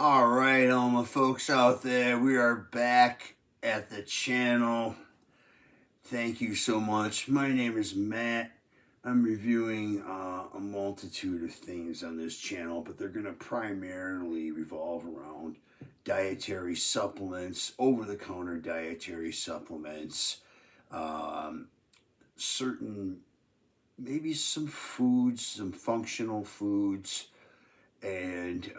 All right, all my folks out there, we are back at the channel. Thank you so much. My name is Matt. I'm reviewing a multitude of things on this channel, but they're going to primarily revolve around dietary supplements, over-the-counter dietary supplements, um, certain, maybe some foods, some functional foods, and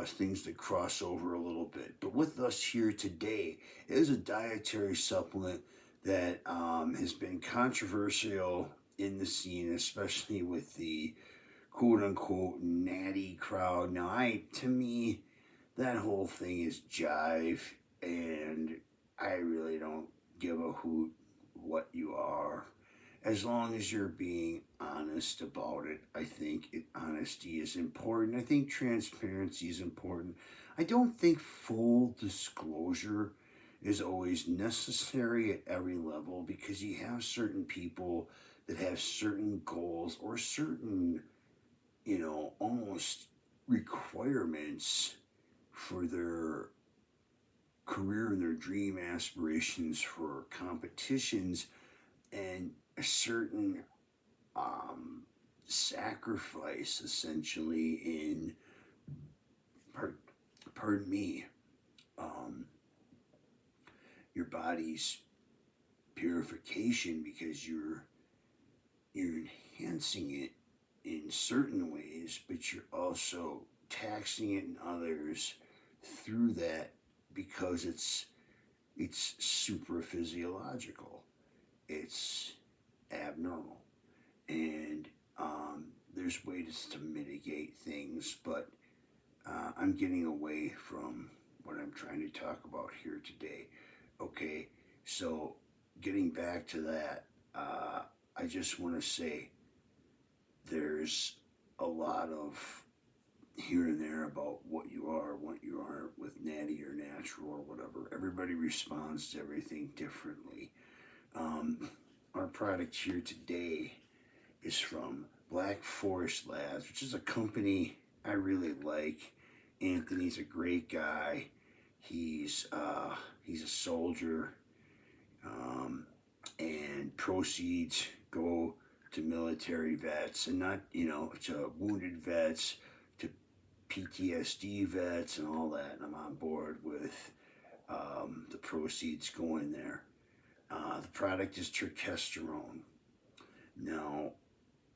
things that cross over a little bit. But with us here today is a dietary supplement that has been controversial in the scene, especially with the quote unquote natty crowd. Now, to me, that whole thing is jive, and I really don't give a hoot what you are as long as you're being honest about it. I think honesty is important. I think transparency is important. I don't think full disclosure is always necessary at every level, because you have certain people that have certain goals or certain, almost requirements for their career and their dream aspirations for competitions, and a certain sacrifice essentially in pardon me, um, your body's purification, because you're enhancing it in certain ways, but you're also taxing it in others through that, because it's super physiological, it's abnormal, and there's ways to mitigate things, but I'm getting away from what I'm trying to talk about here today. Okay, so getting back to that, I just want to say there's a lot of here and there about what you are, what you aren't, with natty or natural or whatever. Everybody responds to everything differently. Our product here today is from Black Forest Labs, which is a company I really like. Anthony's a great guy. He's a soldier, and proceeds go to military vets, and not to wounded vets, to PTSD vets, and all that. And I'm on board with the proceeds going there. The product is Turkesterone. Now,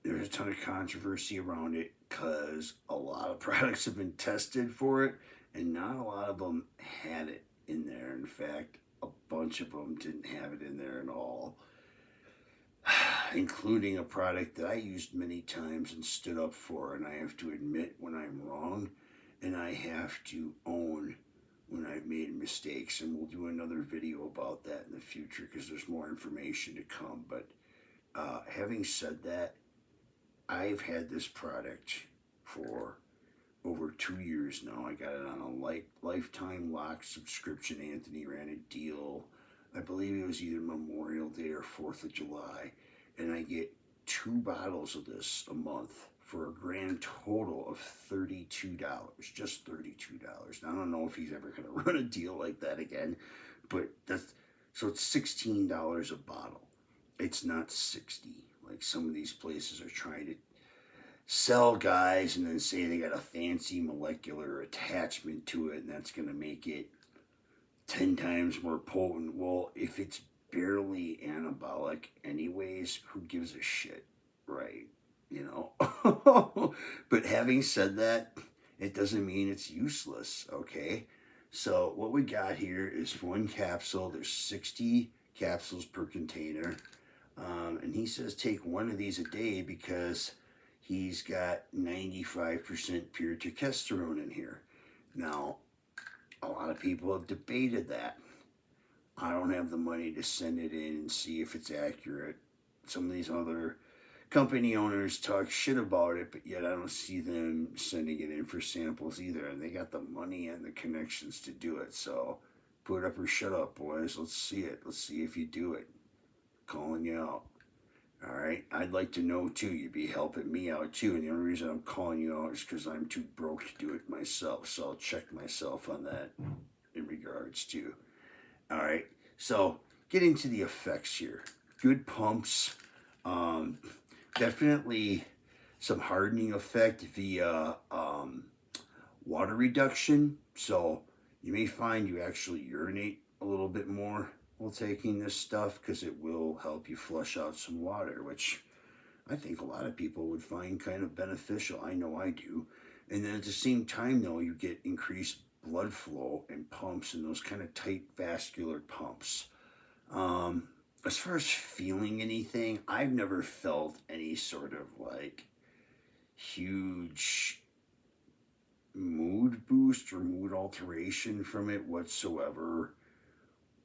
there's a ton of controversy around it because a lot of products have been tested for it, and not a lot of them had it in there. In fact, a bunch of them didn't have it in there at all, including a product that I used many times and stood up for. And I have to admit when I'm wrong, and I have to own when I've made mistakes. And we'll do another video about that in the future, because there's more information to come. But having said that, I've had this product for over 2 years now. I got it on a lifetime lock subscription. Anthony ran a deal. I believe it was either Memorial Day or 4th of July. And I get 2 bottles of this a month for a grand total of $32. Just $32. Now, I don't know if he's ever going to run a deal like that again, but so it's $16 a bottle. It's not 60 like some of these places are trying to sell, guys, and then say they got a fancy molecular attachment to it, and that's going to make it 10 times more potent. Well, if it's barely anabolic anyways, who gives a shit, right? But having said that, it doesn't mean it's useless, okay? So what we got here is 1 capsule. There's 60 capsules per container. And he says take 1 of these a day, because he's got 95% pure turkesterone in here. Now, a lot of people have debated that. I don't have the money to send it in and see if it's accurate. Some of these other company owners talk shit about it, but yet I don't see them sending it in for samples either. And they got the money and the connections to do it. So put up or shut up, boys. Let's see it. Let's see if you do it. Calling you out. All right, I'd like to know too. You'd be helping me out too, and the only reason I'm calling you out is because I'm too broke to do it myself. So I'll check myself on that in regards to. All right, so getting to the effects here. Good pumps, um, definitely some hardening effect via water reduction. So you may find you actually urinate a little bit more while taking this stuff because it will help you flush out some water, which I think a lot of people would find kind of beneficial. I know I do. And then at the same time, though, you get increased blood flow and pumps and those kind of tight vascular pumps. Um, as far as feeling anything, I've never felt any sort of like huge mood boost or mood alteration from it whatsoever.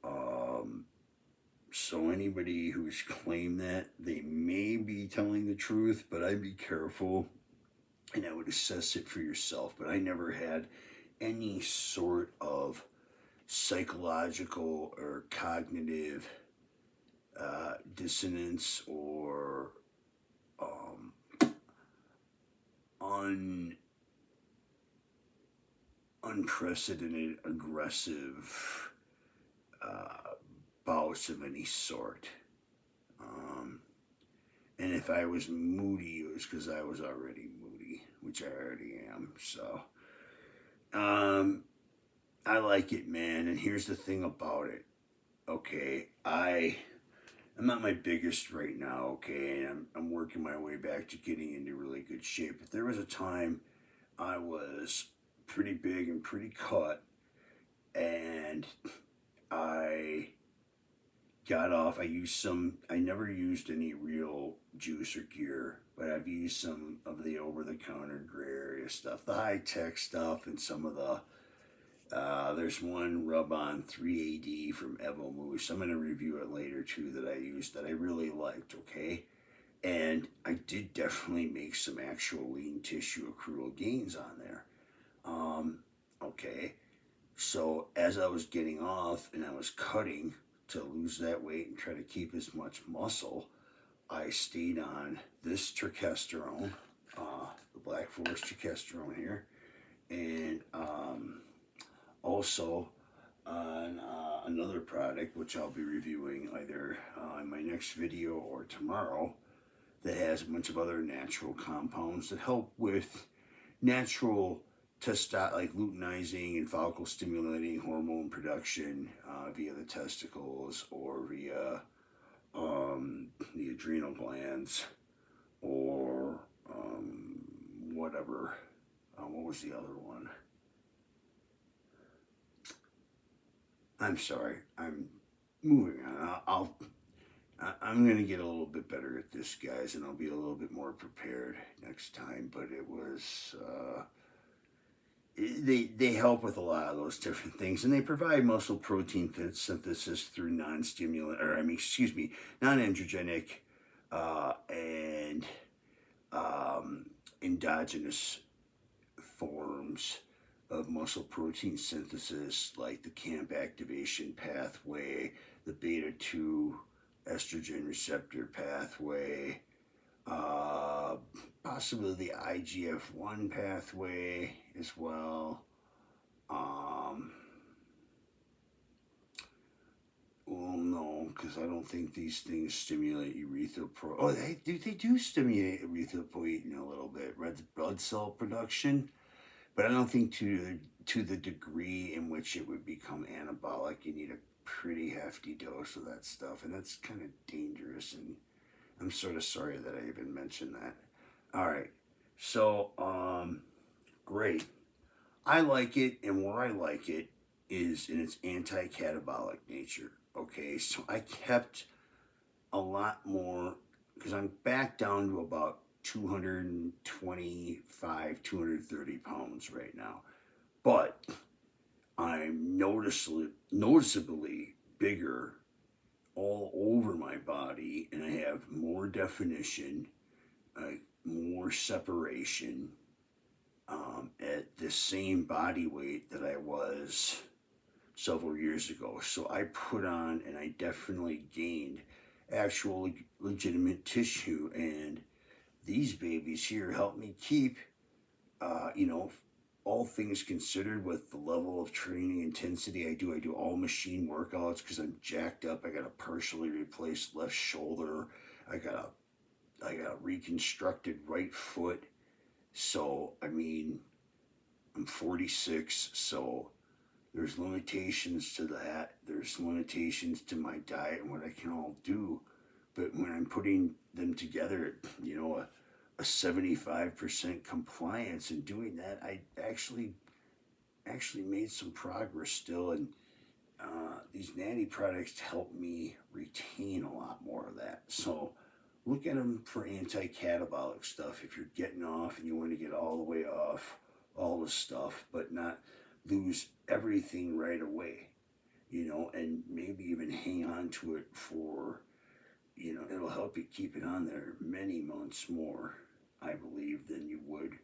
Um, so anybody who's claimed that, they may be telling the truth, but I'd be careful and I would assess it for yourself. But I never had any sort of psychological or cognitive dissonance or um, un unprecedented aggressive uh, bouts of any sort. Um, and if I was moody, it was because I was already moody, which I already am. So um, I like it, man. And here's the thing about it. Okay, I'm not my biggest right now. Okay, and I'm working my way back to getting into really good shape. But there was a time I was pretty big and pretty cut, and I got off. I used some. I never used any real juice or gear, but I've used some of the over-the-counter gray area stuff, the high-tech stuff, and some of the. There's one rub-on 3AD from Evo Moose. I'm going to review it later too that I used that I really liked. Okay, and I did definitely make some actual lean tissue accrual gains on there. Um, okay, so as I was getting off and I was cutting to lose that weight and try to keep as much muscle, I stayed on this Turkesterone, the Black Forest Turkesterone here, and also on another product which I'll be reviewing either in my next video or tomorrow that has a bunch of other natural compounds that help with natural like luteinizing and follicle stimulating hormone production via the testicles or via the adrenal glands or whatever. What was the other one? I'm sorry. I'm moving on. I'm going to get a little bit better at this, guys, and I'll be a little bit more prepared next time. But it was they help with a lot of those different things, and they provide muscle protein synthesis through non-stimulant, or I mean, excuse me, non-androgenic and endogenous forms of muscle protein synthesis, like the CAMP activation pathway, the beta 2 estrogen receptor pathway, possibly the IGF-1 pathway as well. Well, no, because I don't think these things stimulate erythropoietin. Oh, they do stimulate erythropoietin a little bit, red blood cell production, but I don't think to the degree in which it would become anabolic. You need a pretty hefty dose of that stuff, and that's kind of dangerous. And I'm sort of sorry that I even mentioned that. All right, so great. I like it, and where I like it is in its anti-catabolic nature. Okay, so I kept a lot more because I'm back down to about 225, 230 pounds right now. But I'm noticeably bigger all over my body, and I have more definition, more separation at the same body weight that I was several years ago. So I put on and I definitely gained actual legitimate tissue. And these babies here help me keep, you know, all things considered, with the level of training intensity I do all machine workouts because I'm jacked up. I got a partially replaced left shoulder. I got a reconstructed right foot. So I mean, I'm 46, so there's limitations to that. There's limitations to my diet and what I can all do. But when I'm putting them together, you know, a 75% compliance and doing that, I actually made some progress still. And these natty products help me retain a lot more of that. So look at them for anti-catabolic stuff if you're getting off and you want to get all the way off all the stuff, but not lose everything right away, you know, and maybe even hang on to it for, you know, it'll help you keep it on there many months more, I believe, than you would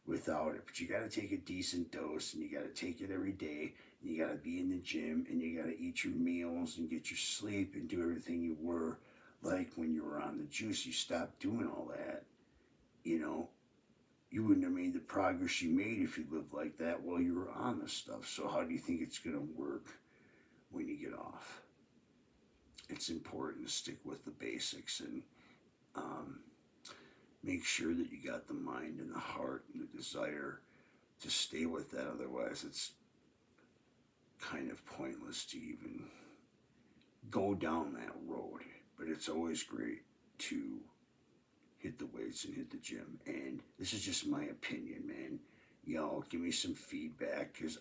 without it. But you got to take a decent dose, and you got to take it every day. And you got to be in the gym, and you got to eat your meals and get your sleep and do everything you were like when you were on the juice. You stopped doing all that, you know, you wouldn't have made the progress you made if you lived like that while you were on the stuff. So how do you think it's going to work when you get off? It's important to stick with the basics and make sure that you got the mind and the heart and the desire to stay with that. Otherwise, it's kind of pointless to even go down that road. But it's always great to hit the weights and hit the gym. And this is just my opinion, man. Y'all give me some feedback, because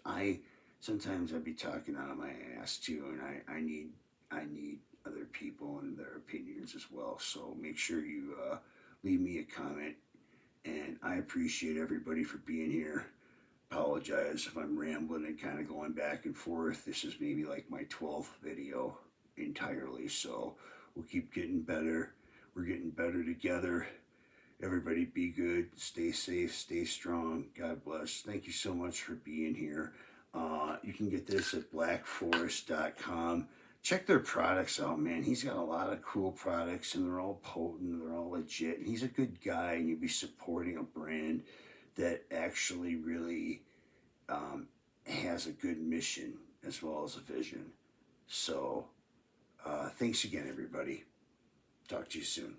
sometimes I be talking out of my ass too, and I need other people and their opinions as well. So make sure you leave me a comment, and I appreciate everybody for being here. Apologize if I'm rambling and kind of going back and forth. This is maybe like my 12th video entirely, so we'll keep getting better. We're getting better together. Everybody be good, stay safe, stay strong. God bless. Thank you so much for being here. You can get this at blackforest.com. Check their products out, man. He's got a lot of cool products, and they're all potent, they're all legit. And he's a good guy, and you'll be supporting a brand that actually really has a good mission as well as a vision. So thanks again, everybody. Talk to you soon.